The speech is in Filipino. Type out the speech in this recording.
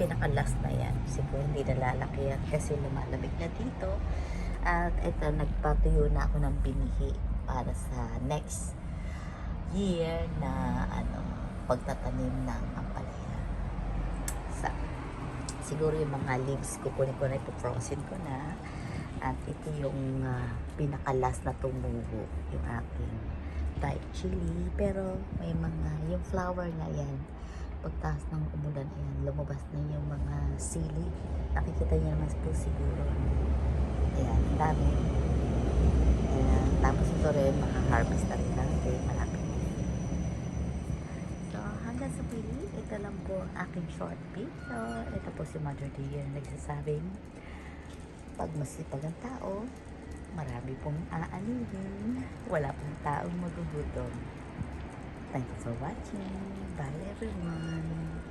pinaka-last na yan. Siguro hindi nalalaki yan kasi lumalamig na dito. At ito, nagpatuyo na ako ng binihi para sa next year na pagtatanim ng ampalaya. Sa, siguro yung mga leaves kukunin ko na ito, frozen ko na. At ito yung pinaka-last na tumubo, yung aking Thai chili. Pero may mga, yung flower na yan, pagtaas ng umulan, ayan, lumabas na yung mga sili. Nakikita niyo naman po siguro. Ayan, ang dami. Ayan, tapos ito rin, maka-harvest na rin natin. Malapit na. So, hanggang sa pili, ito lang po ang aking short video. Ito po si Mother Dear nagsasabing, pag masipag ang tao, marami pong aanihin. Wala pong taong magugutom. Thank you for watching. Bye everyone.